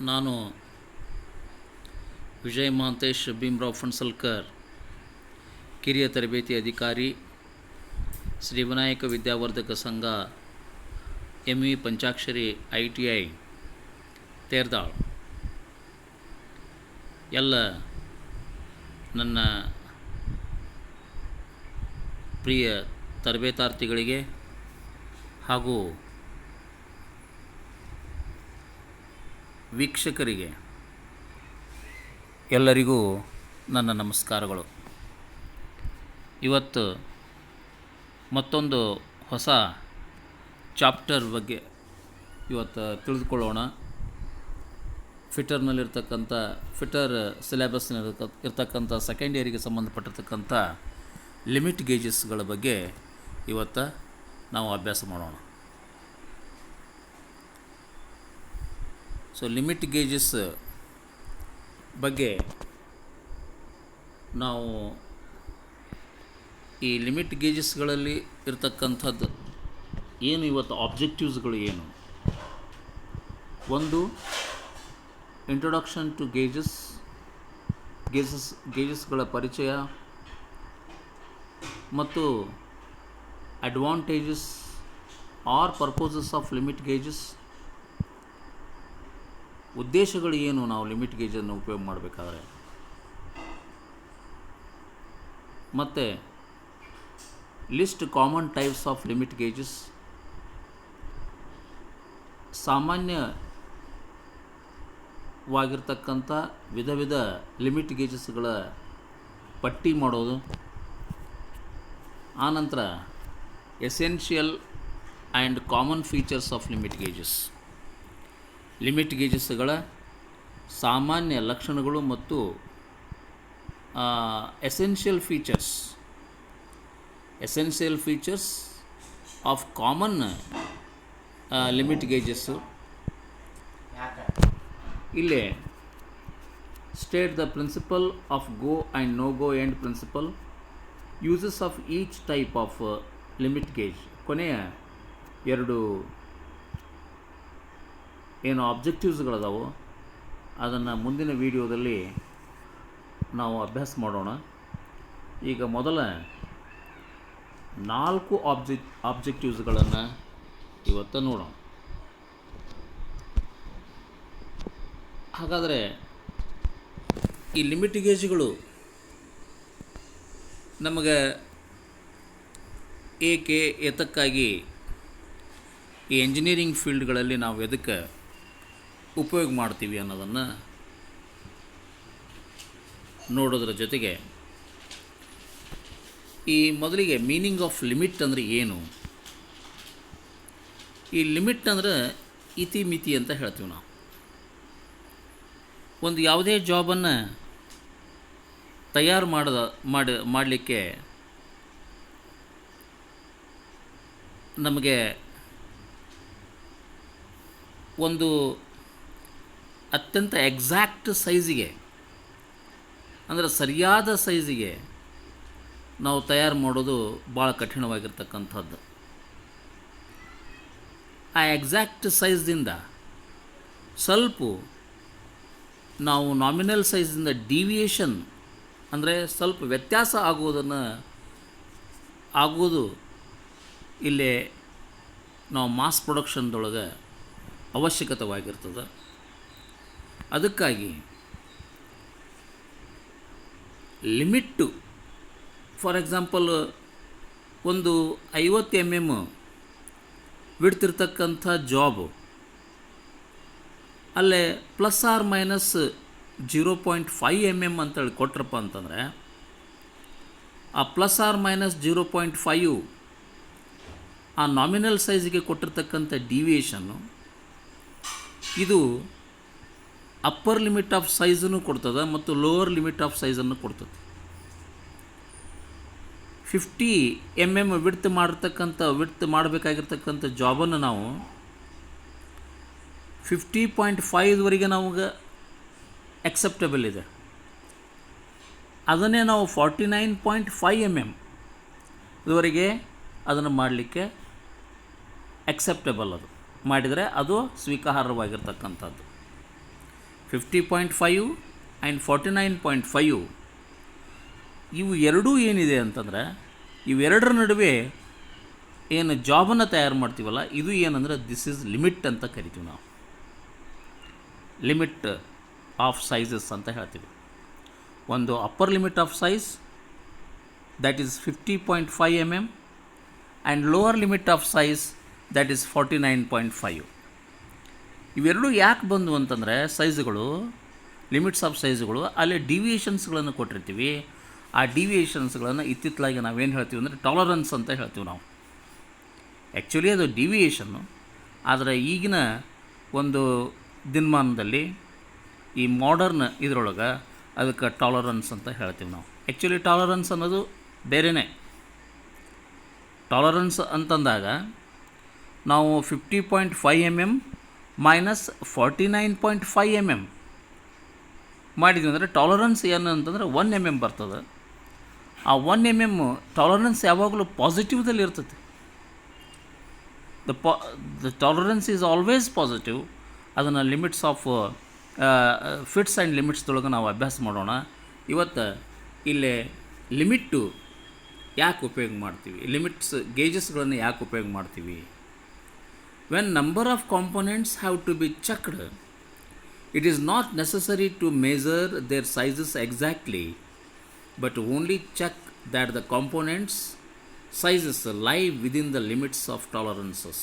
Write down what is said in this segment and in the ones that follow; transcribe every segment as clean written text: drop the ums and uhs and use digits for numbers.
ನಾನು ವಿಜಯ್ ಮಹಾಂತೇಶ್ ಭೀಮರಾವ್ ಫಣಸಲ್ಕರ್, ಕಿರಿಯ ತರಬೇತಿ ಅಧಿಕಾರಿ, ಶ್ರೀ ವಿನಾಯಕ ವಿದ್ಯಾವರ್ಧಕ ಸಂಘ, MV ಪಂಚಾಕ್ಷರಿ ITI ತೇರ್ದಾಳ್. ಎಲ್ಲ ನನ್ನ ಪ್ರಿಯ ತರಬೇತಾರ್ಥಿಗಳಿಗೆ ಹಾಗೂ ವೀಕ್ಷಕರಿಗೆ ಎಲ್ಲರಿಗೂ ನನ್ನ ನಮಸ್ಕಾರಗಳು. ಇವತ್ತು ಮತ್ತೊಂದು ಹೊಸ ಚಾಪ್ಟರ್ ಬಗ್ಗೆ ಇವತ್ತು ತಿಳಿದುಕೊಳ್ಳೋಣ. ಫಿಟರ್ ಸಿಲೆಬಸ್ನಲ್ಲಿರ್ತಕ್ಕಂಥ ಸೆಕೆಂಡ್ ಇಯರಿಗೆ ಸಂಬಂಧಪಟ್ಟಿರ್ತಕ್ಕಂಥ ಲಿಮಿಟ್ ಗೇಜಸ್ಗಳ ಬಗ್ಗೆ ಇವತ್ತು ನಾವು ಅಭ್ಯಾಸ ಮಾಡೋಣ. ಸೊ ಲಿಮಿಟ್ ಗೇಜಸ್ ಬಗ್ಗೆ ನಾವು ಈ ಲಿಮಿಟ್ ಗೇಜಸ್ಗಳಲ್ಲಿ ಇರ್ತಕ್ಕಂಥದ್ದು ಏನು, ಇವತ್ತು ಆಬ್ಜೆಕ್ಟಿವ್ಸ್ಗಳು ಏನು, ಒಂದು ಇಂಟ್ರೊಡಕ್ಷನ್ ಟು ಗೇಜಸ್ಗಳ ಪರಿಚಯ ಮತ್ತು advantages are purposes of limit gauges, ಉದ್ದೇಶಗಳು ಏನು ನಾವು ಲಿಮಿಟ್ ಗೇಜನ್ನು ಉಪಯೋಗ ಮಾಡಬೇಕಾದ್ರೆ, ಮತ್ತು list common types of limit gauges, ಸಾಮಾನ್ಯವಾಗಿರ್ತಕ್ಕಂಥ ವಿಧ ವಿಧ ಲಿಮಿಟ್ ಗೇಜಸ್ಗಳ ಪಟ್ಟಿ ಮಾಡೋದು, ಆನಂತರ essential and common features of limit gauges, limit ಗೇಜಸ್ಗಳ ಸಾಮಾನ್ಯ ಲಕ್ಷಣಗಳು ಮತ್ತು essential features of common limit gauges. ಇಲ್ಲೇ state the principle of go and no go end principle, uses of each type of limit gauge. ಕೊನೆಯ ಎರಡು ಏನು ಆಬ್ಜೆಕ್ಟಿವ್ಸ್ಗಳದಾವೋ ಅದನ್ನು ಮುಂದಿನ ವಿಡಿಯೋದಲ್ಲಿ ನಾವು ಅಭ್ಯಾಸ ಮಾಡೋಣ. ಈಗ ಮೊದಲ 4 ಆಬ್ಜೆಕ್ಟಿವ್ಸ್ಗಳನ್ನು ಇವತ್ತು ನೋಡೋಣ. ಹಾಗಾದರೆ ಈ ಲಿಮಿಟ್ ಗೇಜ್ಗಳು ನಮಗೆ ಏತಕ್ಕಾಗಿ ಈ ಎಂಜಿನಿಯರಿಂಗ್ ಫೀಲ್ಡ್ಗಳಲ್ಲಿ ನಾವು ಎದಕ್ಕೆ ಉಪಯೋಗ ಮಾಡ್ತೀವಿ ಅನ್ನೋದನ್ನು ನೋಡೋದ್ರ ಜೊತೆಗೆ, ಈ ಮೊದಲಿಗೆ ಮೀನಿಂಗ್ ಆಫ್ ಲಿಮಿಟ್ ಅಂದರೆ ಏನು? ಈ ಲಿಮಿಟ್ ಅಂದರೆ ಇತಿಮಿತಿ ಅಂತ ಹೇಳ್ತೀವಿ ನಾವು. ಒಂದು ಯಾವುದೇ ಜಾಬನ್ನು ತಯಾರು ಮಾಡಲಿಕ್ಕೆ ನಮಗೆ ಒಂದು ಅತ್ಯಂತ ಎಕ್ಸಾಕ್ಟ್ ಸೈಜಿಗೆ, ಅಂದರೆ ಸರಿಯಾದ ಸೈಜಿಗೆ ನಾವು ತಯಾರು ಮಾಡೋದು ಭಾಳ ಕಠಿಣವಾಗಿರ್ತಕ್ಕಂಥದ್ದು. ಆ ಎಕ್ಸಾಕ್ಟ್ ಸೈಜ್ದಿಂದ ಸ್ವಲ್ಪ ನಾವು ನಾಮಿನಲ್ ಸೈಜಿಂದ ಡಿವಿಯೇಷನ್ ಅಂದರೆ ಸ್ವಲ್ಪ ವ್ಯತ್ಯಾಸ ಆಗೋದು ಇಲ್ಲೇ ನಾವು ಮಾಸ್ ಪ್ರೊಡಕ್ಷನ್ದೊಳಗೆ ಅವಶ್ಯಕತೆವಾಗಿರ್ತದೆ. ಅದಕ್ಕಾಗಿ ಲಿಮಿಟ್ಟು, ಫಾರ್ ಎಕ್ಸಾಂಪಲ್ ಒಂದು 50 mm ಬಿಡ್ತಿರ್ತಕ್ಕಂಥ ಜಾಬು, ಅಲ್ಲೇ ±0.5 mm ಅಂತೇಳಿ ಕೊಟ್ರಪ್ಪ ಅಂತಂದರೆ, ಆ ±0.5 ಆ ನಾಮಿನಲ್ ಸೈಜಿಗೆ ಕೊಟ್ಟಿರ್ತಕ್ಕಂಥ ಡಿವಿಯೇಷನ್ನು ಇದು ಅಪ್ಪರ್ ಲಿಮಿಟ್ ಆಫ್ ಸೈಜನ್ನು ಕೊಡ್ತದೆ ಮತ್ತು ಲೋವರ್ ಲಿಮಿಟ್ ಆಫ್ ಸೈಜನ್ನು ಕೊಡ್ತದೆ. 50 mm ವಿಡ್ತ್ ಮಾಡಬೇಕಾಗಿರ್ತಕ್ಕಂಥ ಜಾಬನ್ನು ನಾವು 50.5ವರೆಗೆ ನಮಗೆ ಎಕ್ಸೆಪ್ಟಬಲ್ ಇದೆ. ಅದನ್ನೇ ನಾವು 49.5 mm ಇದುವರೆಗೆ ಅದನ್ನು ಮಾಡಲಿಕ್ಕೆ ಎಕ್ಸೆಪ್ಟಬಲ್, ಅದು ಮಾಡಿದರೆ ಅದು ಸ್ವೀಕಾರಾರ್ಹವಾಗಿರ್ತಕ್ಕಂಥದ್ದು. 50.5 ಆ್ಯಂಡ್ 49.5 ಇವು ಎರಡೂ ಏನಿದೆ ಅಂತಂದರೆ ಇವೆರಡರ ನಡುವೆ ಏನು ಜಾಬನ್ನು ತಯಾರು ಮಾಡ್ತೀವಲ್ಲ, ಇದು ಏನಂದರೆ ದಿಸ್ ಈಸ್ ಲಿಮಿಟ್ ಅಂತ ಕರಿತೀವಿ ನಾವು. ಲಿಮಿಟ್ ಆಫ್ ಸೈಜಸ್ ಅಂತ ಹೇಳ್ತೀವಿ. ಒಂದು upper limit of size that is 50.5 mm and lower limit of size that is 49.5. ಇವೆರಡೂ ಯಾಕೆ ಬಂದು ಅಂತಂದರೆ ಸೈಜ್ಗಳು, ಲಿಮಿಟ್ಸ್ ಆಫ್ ಸೈಜ್ಗಳು, ಅಲ್ಲಿ ಡಿವಿಯೇಷನ್ಸ್ಗಳನ್ನು ಕೊಟ್ಟಿರ್ತೀವಿ. ಆ ಡಿವಿಯೇಷನ್ಸ್ಗಳನ್ನು ಇತ್ತಿತ್ತಲಾಗಿ ನಾವೇನು ಹೇಳ್ತೀವಿ ಅಂದರೆ ಟಾಲರೆನ್ಸ್ ಅಂತ ಹೇಳ್ತೀವಿ ನಾವು. ಆ್ಯಕ್ಚುಲಿ ಅದು ಡಿವಿಯೇಷನ್ನು, ಆದರೆ ಈಗಿನ ಒಂದು ದಿನಮಾನದಲ್ಲಿ ಈ ಮಾಡರ್ನ್ ಇದರೊಳಗೆ ಅದಕ್ಕೆ ಟಾಲರೆನ್ಸ್ ಅಂತ ಹೇಳ್ತೀವಿ ನಾವು. ಆ್ಯಕ್ಚುಲಿ ಟಾಲರೆನ್ಸ್ ಅನ್ನೋದು ಬೇರೆಯೇ. ಟಾಲರೆನ್ಸ್ ಅಂತಂದಾಗ ನಾವು 50.5 mm ಮೈನಸ್ 49.5 mm ಮಾಡಿದ್ವಿ ಅಂದರೆ ಟಾಲರೆನ್ಸ್ ಏನು ಅಂತಂದರೆ 1 mm ಬರ್ತದೆ. ಆ 1 mm ಟಾಲರೆನ್ಸ್ ಯಾವಾಗಲೂ ಪಾಸಿಟಿವ್ದಲ್ಲಿ ಇರ್ತದೆ. The tolerance is always positive. ಅದನ್ನು ಲಿಮಿಟ್ಸ್ ಆಫ್ ಫಿಟ್ಸ್ ಆ್ಯಂಡ್ ಲಿಮಿಟ್ಸ್ದೊಳಗೆ ನಾವು ಅಭ್ಯಾಸ ಮಾಡೋಣ. ಇವತ್ತು ಇಲ್ಲೇ ಲಿಮಿಟ್ಟು ಯಾಕೆ ಉಪಯೋಗ ಮಾಡ್ತೀವಿ, ಲಿಮಿಟ್ಸ್ ಗೇಜಸ್ಗಳನ್ನು ಯಾಕೆ ಉಪಯೋಗ ಮಾಡ್ತೀವಿ? When number of components have to be checked, it is not necessary to measure their sizes exactly, but only check that the components sizes lie within the limits of tolerances.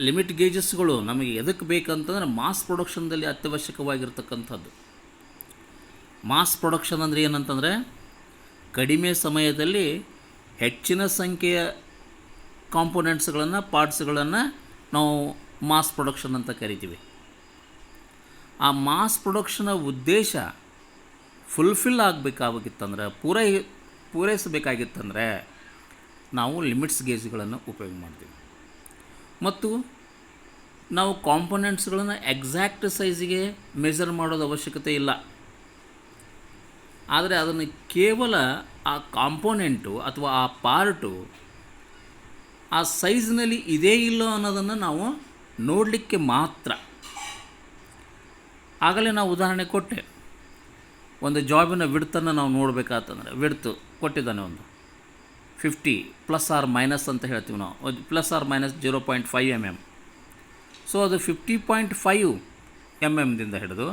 Limit ಗೇಜಸ್ಗಳು ನಮಗೆ ಎದಕ್ಕೆ ಬೇಕಂತಂದರೆ mass ಪ್ರೊಡಕ್ಷನ್ದಲ್ಲಿ ಅತ್ಯವಶ್ಯಕವಾಗಿರ್ತಕ್ಕಂಥದ್ದು. Mass production ಅಂದರೆ ಏನಂತಂದರೆ ಕಡಿಮೆ ಸಮಯದಲ್ಲಿ ಹೆಚ್ಚಿನ ಸಂಖ್ಯೆಯ ಕಾಂಪೊನೆಂಟ್ಸ್ಗಳನ್ನು, ಪಾರ್ಟ್ಸ್ಗಳನ್ನು ನಾವು ಮಾಸ್ ಪ್ರೊಡಕ್ಷನ್ ಅಂತ ಕರಿತೀವಿ. ಆ ಮಾಸ್ ಪ್ರೊಡಕ್ಷನ ಉದ್ದೇಶ ಫುಲ್ಫಿಲ್ ಆಗಬೇಕಾಗಿತ್ತಂದ್ರೆ, ಪೂರೈಸಬೇಕಾಗಿತ್ತಂದರೆ ನಾವು ಲಿಮಿಟ್ಸ್ ಗೇಜ್ಗಳನ್ನು ಉಪಯೋಗ ಮಾಡ್ತೀವಿ. ಮತ್ತು ನಾವು ಕಾಂಪೊನೆಂಟ್ಸ್ಗಳನ್ನು ಎಕ್ಸಾಕ್ಟ್ ಸೈಜಿಗೆ ಮೆಜರ್ ಮಾಡೋದು ಅವಶ್ಯಕತೆ ಇಲ್ಲ. ಆದರೆ ಅದನ್ನು ಕೇವಲ ಆ ಕಾಂಪೊನೆಂಟು ಅಥವಾ ಆ ಪಾರ್ಟು ಆ ಸೈಜ್ನಲ್ಲಿ ಇದೇ ಇಲ್ಲೋ ಅನ್ನೋದನ್ನು ನಾವು ನೋಡಲಿಕ್ಕೆ ಮಾತ್ರ. ಆಗಲೇ ನಾವು ಉದಾಹರಣೆ ಕೊಟ್ಟೆ, ಒಂದು ಜಾಬಿನ ವಿಡ್ತನ್ನು ನಾವು ನೋಡಬೇಕಾತಂದರೆ ವಿಡ್ತು ಕೊಟ್ಟಿದ್ದಾನೆ ಒಂದು 50 ಪ್ಲಸ್ ಆರ್ ಮೈನಸ್ ಅಂತ ಹೇಳ್ತೀವಿ ನಾವು, plus or minus 0.5 mm. So ಅದು 50.5 mm ದಿಂದ ಹಿಡಿದು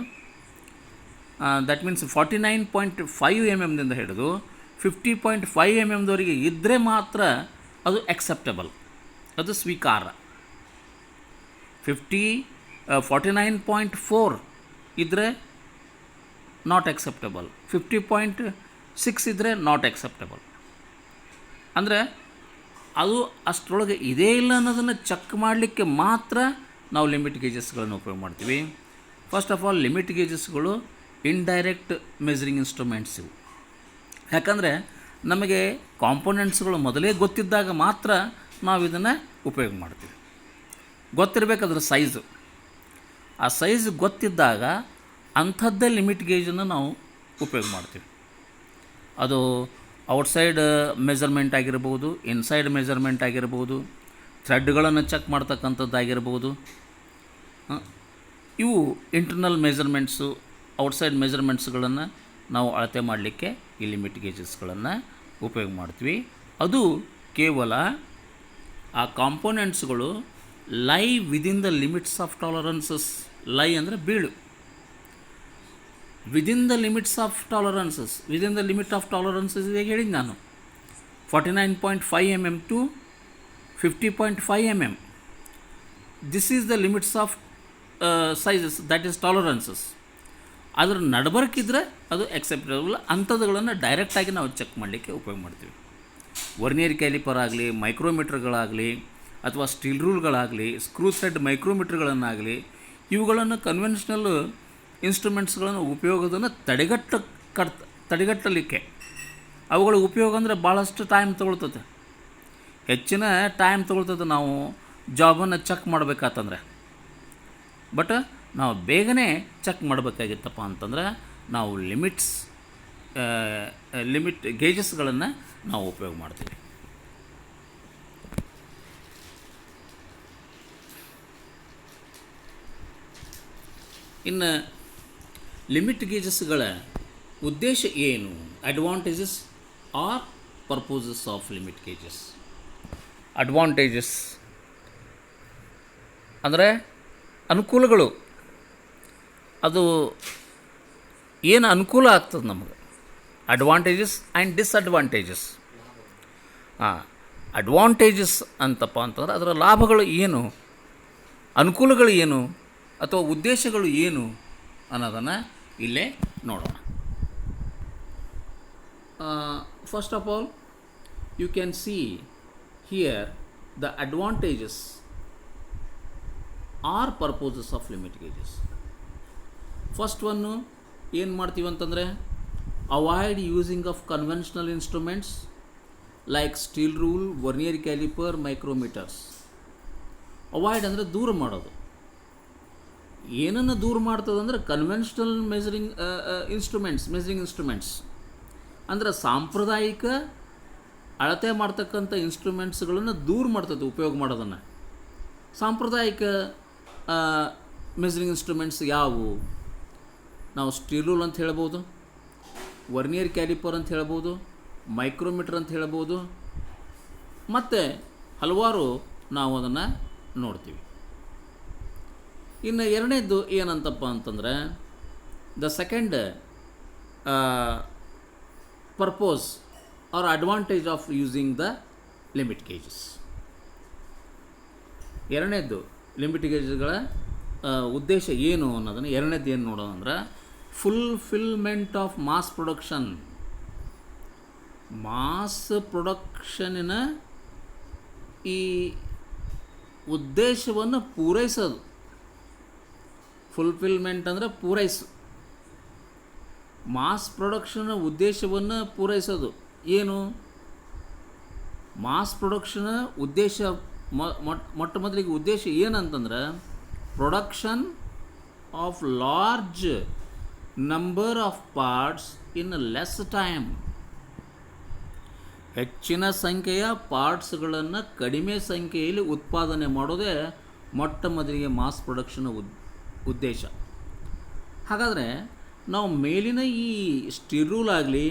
ದಟ್ ಮೀನ್ಸ್ 49.5 mm ದಿಂದ ಹಿಡಿದು 50.5 mm ದವರೆಗೆ ಇದ್ದರೆ ಮಾತ್ರ ಅದು ಎಕ್ಸೆಪ್ಟಬಲ್, ಅದು ಸ್ವೀಕಾರ. 49.4 ಇದ್ದರೆ ನಾಟ್ ಎಕ್ಸೆಪ್ಟಬಲ್, 50.6 ಇದ್ದರೆ ನಾಟ್ ಎಕ್ಸೆಪ್ಟಬಲ್. ಅಂದರೆ ಅದು ಅಷ್ಟರೊಳಗೆ ಇದೇ ಇಲ್ಲ ಅನ್ನೋದನ್ನು ಚೆಕ್ ಮಾಡಲಿಕ್ಕೆ ಮಾತ್ರ ನಾವು ಲಿಮಿಟ್ ಗೇಜಸ್ಗಳನ್ನು ಉಪಯೋಗ ಮಾಡ್ತೀವಿ. ಫಸ್ಟ್ ಆಫ್ ಆಲ್ ಲಿಮಿಟ್ ಗೇಜಸ್ಗಳು ಇಂಡೈರೆಕ್ಟ್ ಮೆಜರಿಂಗ್ ಇನ್ಸ್ಟ್ರೂಮೆಂಟ್ಸ್ ಇವು. ಯಾಕಂದರೆ ನಮಗೆ ಕಾಂಪೊನೆಂಟ್ಸ್ಗಳು ಮೊದಲೇ ಗೊತ್ತಿದ್ದಾಗ ಮಾತ್ರ ನಾವು ಇದನ್ನು ಉಪಯೋಗ ಮಾಡ್ತೀವಿ. ಗೊತ್ತಿರಬೇಕು ಅದರ ಸೈಜು. ಆ ಸೈಜ್ ಗೊತ್ತಿದ್ದಾಗ ಅಂಥದ್ದೇ ಲಿಮಿಟ್ ಗೇಜನ್ನು ನಾವು ಉಪಯೋಗ ಮಾಡ್ತೀವಿ. ಅದು ಔಟ್ಸೈಡ್ ಮೆಜರ್ಮೆಂಟ್ ಆಗಿರ್ಬೋದು, ಇನ್ಸೈಡ್ ಮೆಜರ್ಮೆಂಟ್ ಆಗಿರ್ಬೋದು, ಥ್ರೆಡ್ಗಳನ್ನು ಚೆಕ್ ಮಾಡ್ತಕ್ಕಂಥದ್ದಾಗಿರ್ಬೋದು. ಇವು ಇಂಟರ್ನಲ್ ಮೆಜರ್ಮೆಂಟ್ಸು, ಔಟ್ಸೈಡ್ ಮೆಜರ್ಮೆಂಟ್ಸ್ಗಳನ್ನು ನಾವು ಅಳತೆ ಮಾಡಲಿಕ್ಕೆ ಈ ಲಿಮಿಟ್ ಗೇಜಸ್ಗಳನ್ನು ಉಪಯೋಗ ಮಾಡ್ತೀವಿ. ಅದು ಕೇವಲ ಆ ಕಾಂಪೊನೆಂಟ್ಸ್ಗಳು lie within the limits of tolerances. Lie ಅಂದರೆ ಬೀಳು. Within the limits of tolerances, within the limit of tolerances ಈಗ ಹೇಳಿದ್ದು ನಾನು 49.5 mm to 50.5 mm. This is the limits of sizes, that is tolerances. ಅದರ ನಡಬರ್ಕಿದ್ರೆ ಅದು ಎಕ್ಸೆಪ್ಟಬಲ್. ಅಂಥದ್ದುಗಳನ್ನು ಡೈರೆಕ್ಟಾಗಿ ನಾವು ಚೆಕ್ ಮಾಡಲಿಕ್ಕೆ ಉಪಯೋಗ ಮಾಡ್ತೀವಿ. ವರ್ನಿಯರ್ ಕ್ಯಾಲಿಪರ್ ಆಗಲಿ, ಮೈಕ್ರೋಮೀಟ್ರ್ಗಳಾಗಲಿ, ಅಥವಾ ಸ್ಟೀಲ್ ರೂಲ್ಗಳಾಗಲಿ, ಸ್ಕ್ರೂ ಥ್ರೆಡ್ ಮೈಕ್ರೋಮೀಟ್ರ್ಗಳನ್ನಾಗಲಿ, ಇವುಗಳನ್ನು ಕನ್ವೆನ್ಷನಲ್ ಇನ್ಸ್ಟ್ರೂಮೆಂಟ್ಸ್ಗಳನ್ನು ಉಪಯೋಗವನ್ನು ತಡೆಗಟ್ಟಲಿಕ್ಕೆ ಅವುಗಳ ಉಪಯೋಗ ಅಂದರೆ ಭಾಳಷ್ಟು ಟೈಮ್ ತೊಗೊಳ್ತದೆ, ಹೆಚ್ಚಿನ ಟೈಮ್ ತೊಗೊಳ್ತದೆ ನಾವು ಜಾಬನ್ನು ಚೆಕ್ ಮಾಡಬೇಕಾತಂದ್ರೆ. ಬಟ್ ನಾವು ಬೇಗನೆ ಚೆಕ್ ಮಾಡಬೇಕಾಗಿತ್ತಪ್ಪ ಅಂತಂದ್ರೆ ನಾವು ಲಿಮಿಟ್ ಗೇಜಸ್ಗಳನ್ನು ನಾವು ಉಪಯೋಗ ಮಾಡ್ತೀವಿ. ಇನ್ನು ಲಿಮಿಟ್ ಗೇಜಸ್ಗಳ ಉದ್ದೇಶ ಏನು? Advantages are purposes of limit gauges. Advantages ಅಂದರೆ ಅನುಕೂಲಗಳು. ಅದು ಏನು ಅನುಕೂಲ ಆಗ್ತದೆ ನಮಗೆ. Advantages and disadvantages. ಅಡ್ವಾಂಟೇಜಸ್ ಅಂತಪ್ಪ ಅಂತಂದ್ರೆ ಅದರ ಲಾಭಗಳು ಏನು, ಅನುಕೂಲಗಳು ಏನು, ಅಥವಾ ಉದ್ದೇಶಗಳು ಏನು ಅನ್ನೋದನ್ನು ಇಲ್ಲೇ ನೋಡೋಣ. First of all you can see here the advantages are purposes of limit gauges. First one ಏನು ಮಾಡ್ತೀವಿ ಅಂತಂದರೆ, avoid using of conventional instruments like steel rule, vernier caliper, micrometers. Avoid ಅಂದರೆ ದೂರ ಮಾಡೋದು. ಏನನ್ನು ದೂರ ಮಾಡ್ತದಂದ್ರೆ ಕನ್ವೆನ್ಷನಲ್ ಮೆಜರಿಂಗ್ ಇನ್ಸ್ಟ್ರೂಮೆಂಟ್ಸ್ ಅಂದರೆ ಸಾಂಪ್ರದಾಯಿಕ ಅಳತೆ ಮಾಡ್ತಕ್ಕಂಥ ಇನ್ಸ್ಟ್ರೂಮೆಂಟ್ಸ್ಗಳನ್ನು ದೂರ ಮಾಡ್ತದೆ ಉಪಯೋಗ ಮಾಡೋದನ್ನು. ಸಾಂಪ್ರದಾಯಿಕ ಮೆಜರಿಂಗ್ ಇನ್ಸ್ಟ್ರೂಮೆಂಟ್ಸ್ ಯಾವುವು? ನಾವು ಸ್ಟೀಲ್ ರೂಲ್ ಅಂತ ಹೇಳ್ಬೋದು, ವರ್ನಿಯರ್ ಕ್ಯಾಲಿಪರ್ ಅಂತ ಹೇಳ್ಬೋದು, ಮೈಕ್ರೋಮೀಟರ್ ಅಂತ ಹೇಳ್ಬೋದು, ಮತ್ತು ಹಲವಾರು ನಾವು ಅದನ್ನು ನೋಡ್ತೀವಿ. ಇನ್ನು ಎರಡನೇದು ಏನಂತಪ್ಪ ಅಂತಂದರೆ, the second purpose are advantage of using the limit gauges. ಎರಡನೇದು ಲಿಮಿಟ್ ಗೇಜ್ಗಳ ಉದ್ದೇಶ ಏನು ಅನ್ನೋದನ್ನು ಎರಡನೇದು ಏನು ನೋಡೋಣ ಅಂದ್ರೆ, fulfilment of mass production. Mass ಪ್ರೊಡಕ್ಷನಿನ ಈ ಉದ್ದೇಶವನ್ನು ಪೂರೈಸೋದು. ಫುಲ್ಫಿಲ್ಮೆಂಟ್ ಅಂದರೆ ಪೂರೈಸು. ಮಾಸ್ ಪ್ರೊಡಕ್ಷನ್ ಉದ್ದೇಶವನ್ನು ಪೂರೈಸೋದು ಏನು? ಮಾಸ್ ಪ್ರೊಡಕ್ಷನ್ ಉದ್ದೇಶ ಮೊಟ್ಟ ಮೊದಲಿಗೆ ಉದ್ದೇಶ ಏನಂತಂದ್ರೆ, production of large number of parts in less time. ಹೆಚ್ಚಿನ ಸಂಖ್ಯೆಯ ಪಾರ್ಟ್ಸ್ಗಳನ್ನು ಕಡಿಮೆ ಸಂಖ್ಯೆಯಲ್ಲಿ ಉತ್ಪಾದನೆ ಮಾಡೋದೇ ಮೊಟ್ಟ ಮೊದಲಿಗೆ ಮಾಸ್ ಪ್ರೊಡಕ್ಷನ್ ಉದ್ದೇಶ. ಹಾಗಾದರೆ ನಾವು ಮೇಲಿನ ಈ ಸ್ಟೀಲ್ ರೂಲ್ ಆಗಲಿ,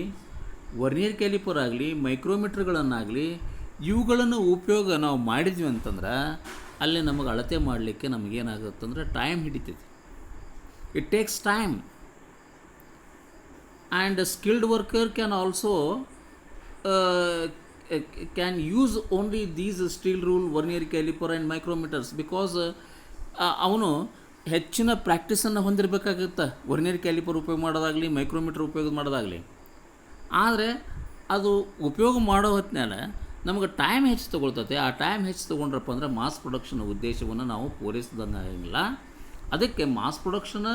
ವರ್ನಿಯರ್ ಕ್ಯಾಲಿಪರ್ ಆಗಲಿ, ಮೈಕ್ರೋಮೀಟರ್ಗಳನ್ನಾಗಲಿ ಇವುಗಳನ್ನು ಉಪಯೋಗ ನಾವು ಮಾಡಿದ್ವಿ ಅಂತಂದ್ರೆ ಅಲ್ಲಿ ನಮಗೆ ಅಳತೆ ಮಾಡಲಿಕ್ಕೆ ನಮಗೇನಾಗುತ್ತಂದ್ರೆ ಟೈಮ್ ಹಿಡಿತೈತಿ. It takes time. And skilled worker can also can use only these steel rule, vernier caliper and micrometers because ಅವನು ಹೆಚ್ಚಿನ ಪ್ರಾಕ್ಟೀಸನ್ನು ಹೊಂದಿರಬೇಕಾಗುತ್ತೆ. ವರ್ನಿಯರ್ ಕ್ಯಾಲಿಪರ್ ಉಪಯೋಗ ಮಾಡೋದಾಗಲಿ, ಮೈಕ್ರೋಮೀಟರ್ ಉಪಯೋಗ ಮಾಡೋದಾಗಲಿ. ಆದರೆ ಅದು ಉಪಯೋಗ ಮಾಡೋ ಹೊತ್ತಿನಾಗ ನಮಗೆ ಟೈಮ್ ಹೆಚ್ಚು ತೊಗೊಳ್ತೈತೆ. ಆ ಟೈಮ್ ಹೆಚ್ಚು ತೊಗೊಂಡ್ರಪ್ಪ ಅಂದರೆ ಮಾಸ್ ಪ್ರೊಡಕ್ಷನ್ ಉದ್ದೇಶವನ್ನು ನಾವು ಪೂರೈಸಿದಂಗೆ ಆಗಿಲ್ಲ. ಅದಕ್ಕೆ ಮಾಸ್ ಪ್ರೊಡಕ್ಷನ್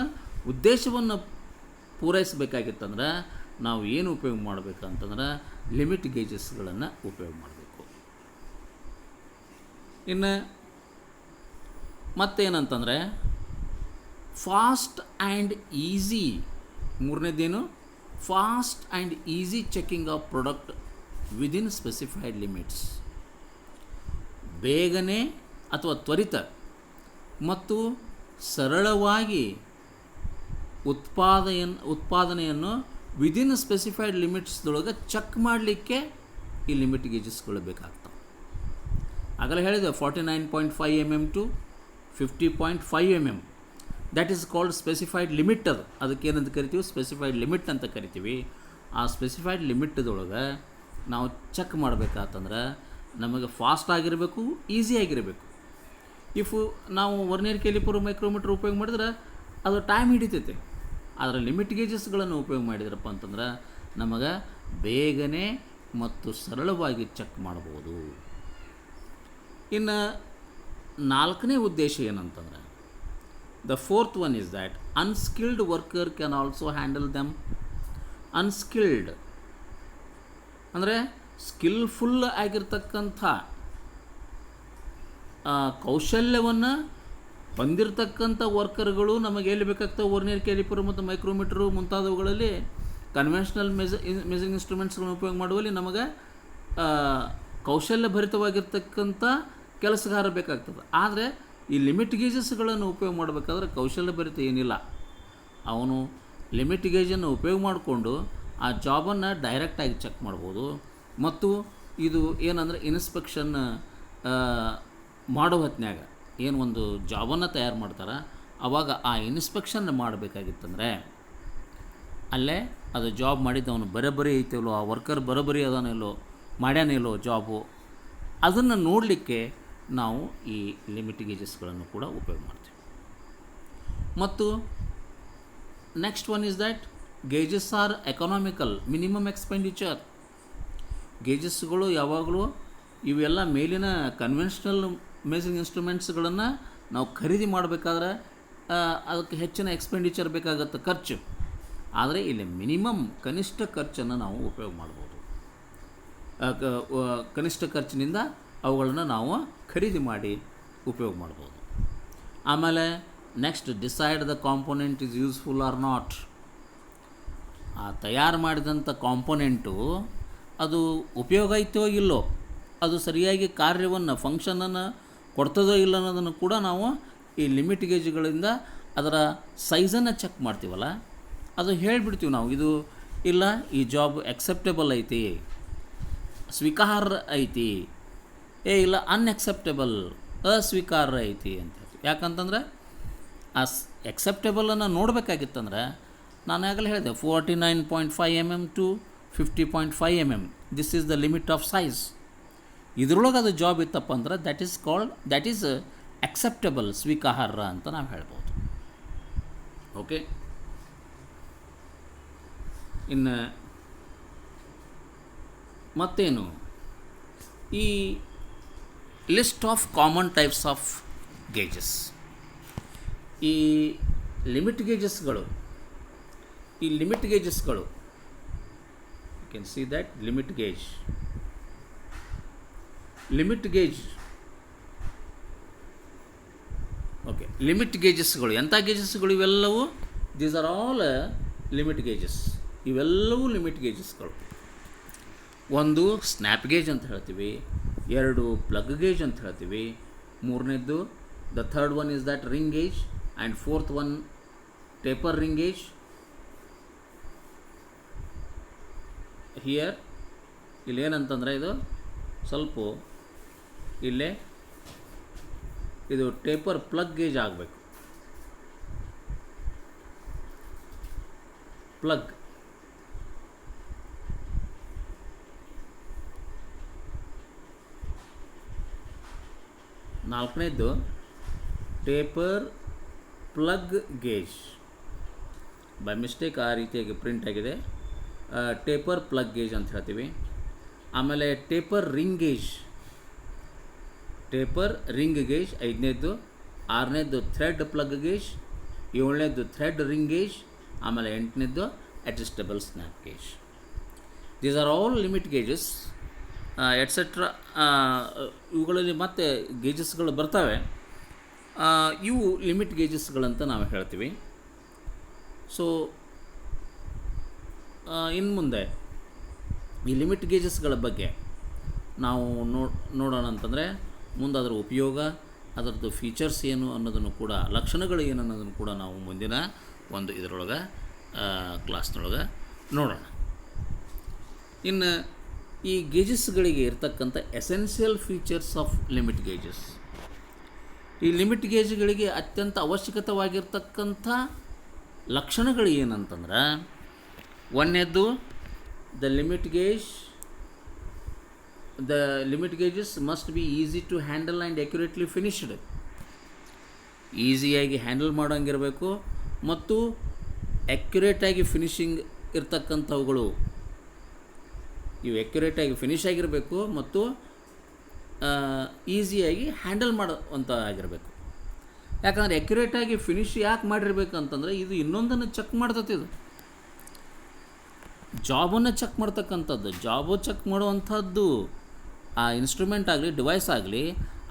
ಉದ್ದೇಶವನ್ನು ಪೂರೈಸಬೇಕಾಗಿತ್ತಂದ್ರೆ ನಾವು ಏನು ಉಪಯೋಗ ಮಾಡಬೇಕಂತಂದ್ರೆ ಲಿಮಿಟ್ ಗೇಜಸ್ಗಳನ್ನು ಉಪಯೋಗ ಮಾಡಬೇಕು. ಇನ್ನು ಮತ್ತೇನಂತಂದರೆ ಫಾಸ್ಟ್ ಆ್ಯಂಡ್ ಈಸಿ. ಮೂರನೇದೇನು? Fast and easy checking of product within specified limits. ಬೇಗನೆ ಅಥವಾ ತ್ವರಿತ ಮತ್ತು ಸರಳವಾಗಿ ಉತ್ಪಾದನೆಯನ್ನು ವಿದಿನ್ ಸ್ಪೆಸಿಫೈಡ್ ಲಿಮಿಟ್ಸ್ದೊಳಗೆ ಚೆಕ್ ಮಾಡಲಿಕ್ಕೆ ಈ ಲಿಮಿಟ್ ಗೇಜಸ್ಗಳು ಬೇಕಾಗ್ತವೆ. ಆಗಲೇ ಹೇಳಿದೆ 49.5 mm to 50.5 mm. That is called specified limit. ಅದಕ್ಕೇನಂತ ಕರಿತೀವಿ? ಸ್ಪೆಸಿಫೈಡ್ ಲಿಮಿಟ್ ಅಂತ ಕರಿತೀವಿ. ಆ ಸ್ಪೆಸಿಫೈಡ್ ಲಿಮಿಟ್ದೊಳಗೆ ನಾವು ಚೆಕ್ ಮಾಡಬೇಕಾತಂದ್ರೆ ನಮಗೆ ಫಾಸ್ಟ್ ಆಗಿರಬೇಕು, ಈಸಿಯಾಗಿರಬೇಕು. ನಾವು ವರ್ನಿಯರ್ ಕ್ಯಾಲಿಪರ್, ಮೈಕ್ರೋಮೀಟರ್ ಉಪಯೋಗ ಮಾಡಿದ್ರೆ ಅದು ಟೈಮ್ ಹಿಡಿತೈತೆ. ಆದರೆ ಲಿಮಿಟ್ ಗೇಜಸ್ಗಳನ್ನು ಉಪಯೋಗ ಮಾಡಿದ್ರಪ್ಪ ಅಂತಂದ್ರೆ ನಮಗೆ ಬೇಗನೆ ಮತ್ತು ಸರಳವಾಗಿ ಚೆಕ್ ಮಾಡ್ಬೋದು. ಇನ್ನು ನಾಲ್ಕನೇ ಉದ್ದೇಶ ಏನಂತಂದರೆ, the fourth one is that unskilled worker can also handle them. Unskilled ಅಂದರೆ ಸ್ಕಿಲ್ಫುಲ್ ಆಗಿರ್ತಕ್ಕಂಥ ಕೌಶಲ್ಯವನ್ನು ಹೊಂದಿರತಕ್ಕಂಥ ವರ್ಕರ್ಗಳು ನಮಗೆ ಎಲ್ಲಿ ಬೇಕಾಗ್ತವೆ? ವರ್ನಿಯರ್ ಕ್ಯಾಲಿಪರ್ ಮತ್ತು ಮೈಕ್ರೋಮೀಟರು ಮುಂತಾದವುಗಳಲ್ಲಿ ಕನ್ವೆನ್ಷನಲ್ ಮೆಜರಿಂಗ್ ಇನ್ಸ್ಟ್ರೂಮೆಂಟ್ಸ್ಗಳನ್ನು ಉಪಯೋಗ ಮಾಡುವಲ್ಲಿ ನಮಗೆ ಕೌಶಲ್ಯಭರಿತವಾಗಿರ್ತಕ್ಕಂಥ ಕೆಲಸಗಾರ ಬೇಕಾಗ್ತದೆ. ಆದರೆ ಈ ಲಿಮಿಟ್ ಗೇಜಸ್ಗಳನ್ನು ಉಪಯೋಗ ಮಾಡಬೇಕಾದ್ರೆ ಕೌಶಲ್ಯಭರಿತ ಏನಿಲ್ಲ. ಅವನು ಲಿಮಿಟ್ ಗೇಜನ್ನು ಉಪಯೋಗ ಮಾಡಿಕೊಂಡು ಆ ಜಾಬನ್ನು ಡೈರೆಕ್ಟಾಗಿ ಚೆಕ್ ಮಾಡ್ಬೋದು. ಮತ್ತು ಇದು ಏನಂದರೆ ಇನ್ಸ್ಪೆಕ್ಷನ್ ಮಾಡೋ ಹೊತ್ನ್ಯಾಗ ಏನು ಒಂದು ಜಾಬನ್ನು ತಯಾರು ಮಾಡ್ತಾರೆ, ಆವಾಗ ಆ ಇನ್ಸ್ಪೆಕ್ಷನ್ ಮಾಡಬೇಕಾಗಿತ್ತಂದರೆ ಅಲ್ಲೇ ಅದು ಜಾಬ್ ಮಾಡಿದ್ದು ಅವನು ಬರೋಬ್ಬರಿ ಐತಿಲ್ಲೋ, ಆ ವರ್ಕರ್ ಬರೋಬ್ಬರಿ ಅದಾನಿಲ್ಲೋ, ಮಾಡ್ಯಾನಿಲ್ಲೋ ಜಾಬು, ಅದನ್ನು ನೋಡಲಿಕ್ಕೆ ನಾವು ಈ ಲಿಮಿಟ್ ಗೇಜಸ್ಗಳನ್ನು ಕೂಡ ಉಪಯೋಗ ಮಾಡ್ತೀವಿ. ಮತ್ತು next one is that gauges are economical minimum expenditure. ಗೇಜಸ್ಗಳು ಯಾವಾಗಲೂ ಇವೆಲ್ಲ ಮೇಲಿನ ಕನ್ವೆನ್ಷನಲ್ ಮೆಜರಿಂಗ್ ಇನ್ಸ್ಟ್ರೂಮೆಂಟ್ಸ್ಗಳನ್ನು ನಾವು ಖರೀದಿ ಮಾಡಬೇಕಾದ್ರೆ ಅದಕ್ಕೆ ಹೆಚ್ಚಿನ ಎಕ್ಸ್ಪೆಂಡಿಚರ್ ಬೇಕಾಗತ್ತೆ, ಖರ್ಚು. ಆದರೆ ಇಲ್ಲಿ ಮಿನಿಮಮ್ ಕನಿಷ್ಠ ಖರ್ಚನ್ನು ನಾವು ಉಪಯೋಗ ಮಾಡ್ಬೋದು. ಕನಿಷ್ಠ ಖರ್ಚಿನಿಂದ ಅವುಗಳನ್ನು ನಾವು ಖರೀದಿ ಮಾಡಿ ಉಪಯೋಗ ಮಾಡ್ಬೋದು. ಆಮೇಲೆ next decide the component is useful or not. ಆ ತಯಾರು ಮಾಡಿದಂಥ ಕಾಂಪೋನೆಂಟು ಅದು ಉಪಯೋಗ ಐತೋ ಇಲ್ಲೋ, ಅದು ಸರಿಯಾಗಿ ಕಾರ್ಯವನ್ನು ಫಂಕ್ಷನನ್ನು ಕೊಡ್ತದೋ ಇಲ್ಲ ಅನ್ನೋದನ್ನು ಕೂಡ ನಾವು ಈ ಲಿಮಿಟ್ ಗೇಜ್ಗಳಿಂದ ಅದರ ಸೈಜನ್ನು ಚೆಕ್ ಮಾಡ್ತೀವಲ್ಲ, ಅದು ಹೇಳಿಬಿಡ್ತೀವಿ ನಾವು, ಇದು ಇಲ್ಲ ಈ ಜಾಬ್ ಎಕ್ಸೆಪ್ಟೇಬಲ್ ಐತಿ, ಸ್ವೀಕಾರಾರ್ಹ ಐತಿ, ಇಲ್ಲ ಅನ್ಎಕ್ಸೆಪ್ಟೇಬಲ್ ಅಸ್ವೀಕಾರ್ಹ ಐತಿ ಅಂತ ಹೇಳ್ತೀವಿ. ಯಾಕಂತಂದರೆ ಆ ಎಕ್ಸೆಪ್ಟೇಬಲನ್ನು ನೋಡಬೇಕಾಗಿತ್ತಂದ್ರೆ ನಾನು ಆಗಲೇ ಹೇಳಿದೆ 49.5 mm to 50.5 mm, this is the limit of size. ಇದರೊಳಗೆ ಅದು ಜಾಬ್ ಇತ್ತಪ್ಪ ಅಂದ್ರೆ ದ್ಯಾಟ್ ಈಸ್ ಅಕ್ಸೆಪ್ಟೇಬಲ್, ಸ್ವೀಕಾರಾರ್ಹ ಅಂತ ನಾವು ಹೇಳ್ಬೋದು. ಓಕೆ, ಇನ್ನು ಮತ್ತೇನು, ಈ list of common types of gauges. ಈ ಲಿಮಿಟ್ ಗೇಜಸ್ಗಳು you can see that limit gauge okay, limit ಗೇಜಸ್ಗಳು ಎಂಥ ಗೇಜಸ್ಗಳು ಇವೆಲ್ಲವೂ? These are all limit gauges. ಇವೆಲ್ಲವೂ ಲಿಮಿಟ್ ಗೇಜಸ್ಗಳು. ಒಂದು ಸ್ನ್ಯಾಪ್ ಗೇಜ್ ಅಂತ ಹೇಳ್ತೀವಿ, ಎರಡು ಪ್ಲಗ್ ಗೇಜ್ ಅಂತ ಹೇಳ್ತೀವಿ, ಮೂರನೇದ್ದು the third one is that ring gauge, and fourth one taper ring gauge. Here ಇಲ್ಲೇನಂತಂದರೆ ಇದು ಸ್ವಲ್ಪ ಇಲ್ಲೇ ಇದು ಟೇಪರ್ ಪ್ಲಗ್ ಗೇಜ್ ಆಗಬೇಕು. ಪ್ಲಗ್ ನಾಲ್ಕನೇದ್ದು taper plug gauge. By mistake ಆ ರೀತಿಯಾಗಿ ಪ್ರಿಂಟ್ ಆಗಿದೆ, ಟೇಪರ್ ಪ್ಲಗ್ ಗೇಜ್ ಅಂತ ಹೇಳ್ತೀವಿ. ಆಮೇಲೆ ಟೇಪರ್ ರಿಂಗ್ ಗೇಜ್ ಐದನೇದ್ದು, ಆರನೇದ್ದು ಥ್ರೆಡ್ ಪ್ಲಗ್ ಗೇಜ್, ಏಳನೇದ್ದು ಥ್ರೆಡ್ ರಿಂಗ್ ಗೇಜ್, ಆಮೇಲೆ ಎಂಟನೇದ್ದು adjustable snap gauge. These are all limit gauges etcetera. ಇವುಗಳಲ್ಲಿ ಮತ್ತೆ ಗೇಜಸ್ಗಳು ಬರ್ತವೆ, ಇವು ಲಿಮಿಟ್ ಗೇಜಸ್ಗಳಂತ ನಾವು ಹೇಳ್ತೀವಿ. ಸೊ ಇನ್ನು ಮುಂದೆ ಈ ಲಿಮಿಟ್ ಗೇಜಸ್ಗಳ ಬಗ್ಗೆ ನಾವು ನೋಡೋಣ ಅಂತಂದರೆ ಮುಂದೆ ಅದರ ಉಪಯೋಗ, ಅದರದ್ದು ಫೀಚರ್ಸ್ ಏನು ಅನ್ನೋದನ್ನು ಕೂಡ, ಲಕ್ಷಣಗಳು ಏನು ಅನ್ನೋದನ್ನು ಕೂಡ ನಾವು ಮುಂದಿನ ಒಂದು ಇದರೊಳಗೆ ಕ್ಲಾಸ್ನೊಳಗೆ ನೋಡೋಣ. ಇನ್ನು ಈ ಗೇಜಸ್ಗಳಿಗೆ ಇರ್ತಕ್ಕಂಥ essential features of limit gauges. ಈ ಲಿಮಿಟ್ ಗೇಜ್ಗಳಿಗೆ ಅತ್ಯಂತ ಅವಶ್ಯಕವಾಗಿರ್ತಕ್ಕಂಥ ಲಕ್ಷಣಗಳು ಏನಂತಂದ್ರೆ, ಒಂದನೇದ್ದು the limit gauges must be easy to handle and accurately finished. ಈಸಿಯಾಗಿ ಹ್ಯಾಂಡಲ್ ಮಾಡೋಂಗಿರಬೇಕು ಮತ್ತು ಅಕ್ಯುರೇಟಾಗಿ ಫಿನಿಶಿಂಗ್ ಇರ್ತಕ್ಕಂಥವುಗಳು. ಇವು ಅಕ್ಯುರೇಟಾಗಿ ಫಿನಿಶ್ ಆಗಿರಬೇಕು ಮತ್ತು ಈಸಿಯಾಗಿ ಹ್ಯಾಂಡಲ್ ಮಾಡುವಂಥ ಆಗಿರಬೇಕು. ಯಾಕಂದರೆ ಅಕ್ಯುರೇಟಾಗಿ ಫಿನಿಶ್ ಯಾಕೆ ಮಾಡಿರ್ಬೇಕು ಅಂತಂದರೆ ಇದು ಇನ್ನೊಂದನ್ನು ಚೆಕ್ ಮಾಡ್ತದೆ. ಇದು ಜಾಬನ್ನು ಚೆಕ್ ಮಾಡ್ತಕ್ಕಂಥದ್ದು, ಚೆಕ್ ಮಾಡುವಂಥದ್ದು ಆ ಇನ್ಸ್ಟ್ರೂಮೆಂಟ್ ಆಗಲಿ ಡಿವೈಸ್ ಆಗಲಿ